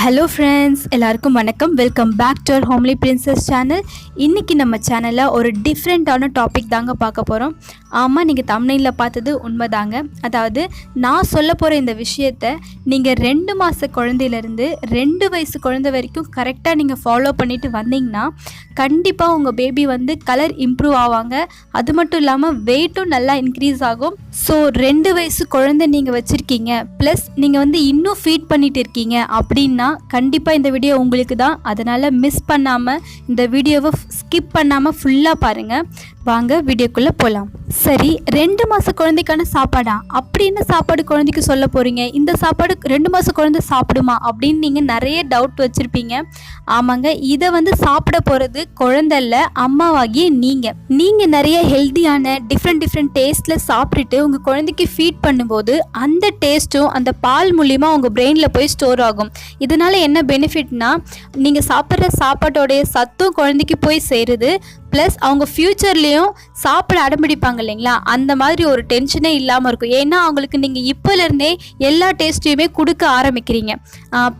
Hello friends, எல்லாருக்கும் வணக்கம். Welcome back to our homely princess channel. இன்றைக்கி நம்ம சேனலில் ஒரு டிஃப்ரெண்ட்டான டாபிக் தாங்க பார்க்க போகிறோம். ஆமாம், நீங்கள் தம்ப்நெயிலில் பார்த்தது உண்மைதாங்க. அதாவது நான் சொல்ல போகிற இந்த விஷயத்தை நீங்கள் 2 மாத குழந்தையிலேருந்து 2 வயசு குழந்தை வரைக்கும் கரெக்டாக நீங்கள் ஃபாலோ பண்ணிவிட்டு வந்தீங்கன்னா கண்டிப்பாக உங்கள் பேபி வந்து கலர் இம்ப்ரூவ் ஆவாங்க. அது மட்டும் இல்லாமல் வெயிட்டும் நல்லா இன்க்ரீஸ் ஆகும். ஸோ 2 வயசு குழந்தை நீங்கள் வச்சுருக்கீங்க, ப்ளஸ் நீங்கள் வந்து இன்னும் ஃபீட் பண்ணிகிட்டு இருக்கீங்க அப்படின்னா கண்டிப்பாக இந்த வீடியோ உங்களுக்கு தான். அதனால் மிஸ் பண்ணாமல் இந்த வீடியோவை ஸ்கிப் பண்ணாமல் ஃபுல்லாக பாருங்கள். வாங்க வீடியோக்குள்ளே போகலாம். சரி, 2 மாத குழந்தைக்கான சாப்பாடா? அப்படின்னு சாப்பாடு குழந்தைக்கு சொல்ல போகிறீங்க, இந்த சாப்பாடு 2 மாத குழந்தை சாப்பிடுமா அப்படின்னு நீங்கள் நிறைய டவுட் வச்சுருப்பீங்க. ஆமாங்க, இதை வந்து சாப்பிட போகிறது குழந்தை இல்லை, அம்மாவாகிய நீங்கள் நிறைய ஹெல்த்தியான டிஃப்ரெண்ட் டேஸ்ட்டில் சாப்பிட்டுட்டு உங்கள் குழந்தைக்கு ஃபீட் பண்ணும்போது அந்த டேஸ்ட்டும் அந்த பால் மூலிமா உங்கள் பிரெயினில் போய் ஸ்டோர் ஆகும். இதனால் என்ன பெனிஃபிட்னா, நீங்கள் சாப்பிட்ற சாப்பாட்டோடைய சத்தும் குழந்தைக்கு போய் சேருது. ப்ளஸ் அவங்க ஃப்யூச்சர்லேயும் சாப்பிட அடம்பிடிப்பாங்க இல்லைங்களா, அந்த மாதிரி ஒரு டென்ஷனே இல்லாமல் இருக்கும். ஏன்னா அவங்களுக்கு நீங்கள் இப்போலேருந்தே எல்லா டேஸ்ட்டையுமே கொடுக்க ஆரம்பிக்கிறீங்க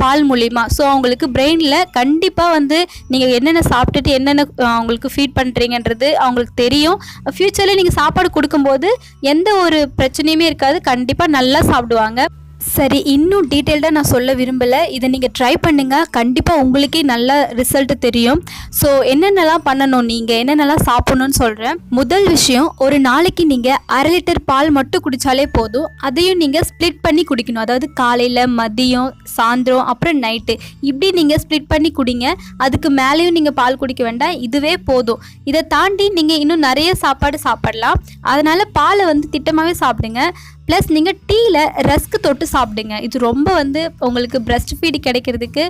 பால் மூலிமா. ஸோ அவங்களுக்கு பிரெயினில் கண்டிப்பாக வந்து நீங்கள் என்னென்ன சாப்பிட்டுட்டு என்னென்ன அவங்களுக்கு ஃபீட் பண்ணுறீங்கன்றது அவங்களுக்கு தெரியும். ஃப்யூச்சரில் நீங்கள் சாப்பாடு கொடுக்கும்போது எந்த ஒரு பிரச்சனையுமே இருக்காது, கண்டிப்பாக நல்லா சாப்பிடுவாங்க. சரி, இன்னும் டீட்டெயில்டாக நான் சொல்ல விரும்பலை. இதை நீங்கள் ட்ரை பண்ணுங்கள், கண்டிப்பாக உங்களுக்கே நல்ல ரிசல்ட்டு தெரியும். ஸோ என்னென்னலாம் பண்ணணும், நீங்கள் என்னென்னலாம் சாப்பிட்ணுன்னு சொல்கிறேன். முதல் விஷயம், ஒரு நாளைக்கு நீங்கள் 1/2 லிட்டர் பால் மட்டும் குடித்தாலே போதும். அதையும் நீங்கள் ஸ்ப்ளிட் பண்ணி குடிக்கணும். அதாவது காலையில், மதியம், சாயந்தரம், அப்புறம் நைட்டு, இப்படி நீங்கள் ஸ்ப்ளிட் பண்ணி குடிங்க. அதுக்கு மேலேயும் நீங்கள் பால் குடிக்க வேண்டாம், இதுவே போதும். இதை தாண்டி நீங்கள் இன்னும் நிறைய சாப்பாடு சாப்பிடலாம். அதனால் பாலை வந்து திட்டமாகவே சாப்பிடுங்க. ப்ளஸ் நீங்கள் டீயில் ரஸ்க்கு தொட்டு சாப்பிடுங்க. இது ரொம்ப வந்து உங்களுக்கு பிரஸ்ட் ஃபீட் கிடைக்கிறதுக்கு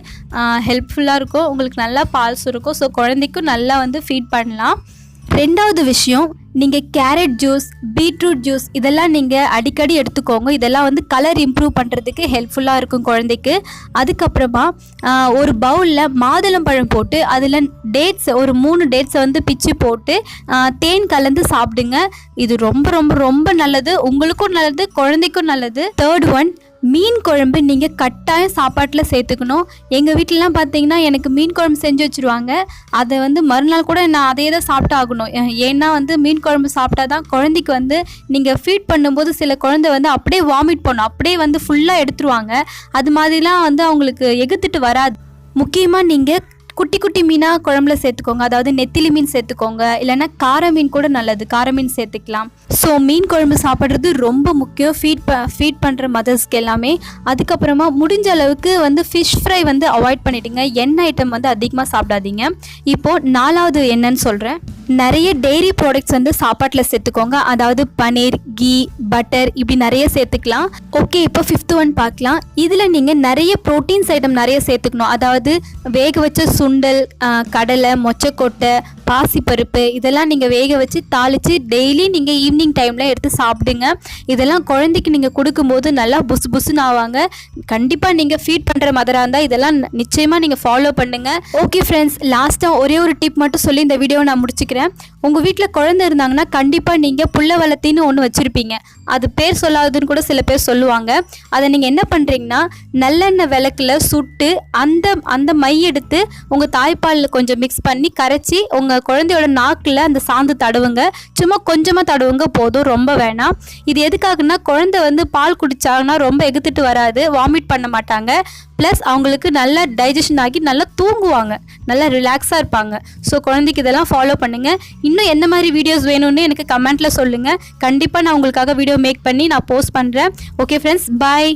ஹெல்ப்ஃபுல்லாக இருக்கும். உங்களுக்கு நல்லா பால் சுருக்கும். ஸோ குழந்தைக்கும் நல்லா வந்து ஃபீட் பண்ணலாம். 2வது விஷயம், நீங்கள் கேரட் ஜூஸ், பீட்ரூட் ஜூஸ் இதெல்லாம் நீங்கள் அடிக்கடி எடுத்துக்கோங்க. இதெல்லாம் வந்து கலர் இம்ப்ரூவ் பண்ணுறதுக்கு ஹெல்ப்ஃபுல்லாக இருக்கும் குழந்தைக்கு. அதுக்கப்புறமா ஒரு பவுலில் மாதுளம்பழம் போட்டு அதில் டேட்ஸ், ஒரு 3 டேட்ஸை வந்து பிச்சு போட்டு தேன் கலந்து சாப்பிடுங்க. இது ரொம்ப ரொம்ப ரொம்ப நல்லது, உங்களுக்கும் நல்லது, குழந்தைக்கும் நல்லது. 3rd ஒன், மீன் குழம்பு நீங்கள் கட்டாயம் சாப்பாட்டில் சேர்த்துக்கணும். எங்கள் வீட்டிலலாம் பார்த்தீங்கன்னா எனக்கு மீன் குழம்பு செஞ்சு வச்சுருவாங்க. அதை வந்து மறுநாள் கூட நான் அதே தான் சாப்பிட்டு ஆகணும். ஏன்னா வந்து மீன் குழம்பு சாப்பிட்டா தான் குழந்தைக்கு வந்து நீங்கள் ஃபீட் பண்ணும்போது சில குழந்தை வந்து அப்படியே வாமிட் பண்ணும், அப்படியே வந்து ஃபுல்லாக எடுத்துருவாங்க. அது மாதிரிலாம் வந்து அவங்களுக்கு எகுத்துட்டு வராது. முக்கியமாக நீங்கள் குட்டி குட்டி மீனாக குழம்புல சேர்த்துக்கோங்க. அதாவது நெத்திலி மீன் சேர்த்துக்கோங்க, இல்லைன்னா கார மீன் கூட நல்லது, கார மீன் சேர்த்துக்கலாம். ஸோ மீன் குழம்பு சாப்பிட்றது ரொம்ப முக்கியம் ஃபீட் பண்ணுற மதர்ஸ்க்கு எல்லாமே. அதுக்கப்புறமா முடிஞ்ச அளவுக்கு வந்து ஃபிஷ் ஃப்ரை வந்து அவாய்ட் பண்ணிவிடுங்க. எண்ணெய் ஐட்டம் வந்து அதிகமாக சாப்பிடாதீங்க. இப்போது 4வது என்னன்னு சொல்கிறேன். நிறைய டெய்ரி ப்ராடக்ட்ஸ் வந்து சாப்பாட்டில் சேர்த்துக்கோங்க. அதாவது பன்னீர், கீ, பட்டர், இப்படி நிறைய சேர்த்துக்கலாம். ஓகே, இப்போ 5th ஒன் பார்க்கலாம். இதில் நீங்கள் நிறைய ப்ரோட்டீன்ஸ் ஐட்டம் நிறைய சேர்த்துக்கணும். அதாவது வேக வச்ச சுண்டல், கடலை, மொச்சக்கொட்டை, பாசிப்பருப்பு இதெல்லாம் நீங்கள் வேக வச்சு தாளித்து டெய்லி நீங்கள் ஈவினிங் டைமில் எடுத்து சாப்பிடுங்க. இதெல்லாம் குழந்தைக்கு நீங்கள் கொடுக்கும்போது நல்லா புசுன்னு ஆவாங்க. கண்டிப்பாக நீங்கள் ஃபீட் பண்ணுற மதராக இருந்தால் இதெல்லாம் நிச்சயமாக நீங்கள் ஃபாலோ பண்ணுங்கள். ஓகே ஃப்ரெண்ட்ஸ், லாஸ்ட்டாக ஒரே ஒரு டிப் மட்டும் சொல்லி இந்த வீடியோவை நான் முடிச்சுக்கிறேன். உங்கள் வீட்டில் குழந்தை இருந்தாங்கன்னா கண்டிப்பாக நீங்கள் புள்ள வளர்த்தின்னு ஒன்று வச்சுருப்பீங்க. அது பேர் சொல்லாதுன்னு கூட சில பேர் சொல்லுவாங்க. அதை நீங்கள் என்ன பண்ணுறீங்கன்னா, நல்லெண்ணெய் விளக்கில் சுட்டு அந்த மை எடுத்து உங்கள் தாய்ப்பாலில் கொஞ்சம் மிக்ஸ் பண்ணி கரைச்சி உங்கள் குழந்தையோட நாக்கில் அந்த சாந்து தடவுங்க. சும்மா கொஞ்சமாக தடவுங்க போதும், ரொம்ப வேணாம். இது எதுக்காகனா, குழந்தை வந்து பால் குடித்தாங்கன்னா ரொம்ப எகுத்துட்டு வராது, வாமிட் பண்ண மாட்டாங்க. ப்ளஸ் அவங்களுக்கு நல்லா டைஜஷன் ஆகி நல்லா தூங்குவாங்க, நல்லா ரிலாக்ஸாக இருப்பாங்க. ஸோ குழந்தைக்கு இதெல்லாம் ஃபாலோ பண்ணுங்கள். இன்னும் என்ன மாதிரி வீடியோஸ் வேணும்னு எனக்கு கமெண்ட்டில் சொல்லுங்கள். கண்டிப்பாக நான் உங்களுக்காக வீடியோ மேக் பண்ணி நான் போஸ்ட் பண்ணுறேன். ஓகே ஃப்ரெண்ட்ஸ், பாய்.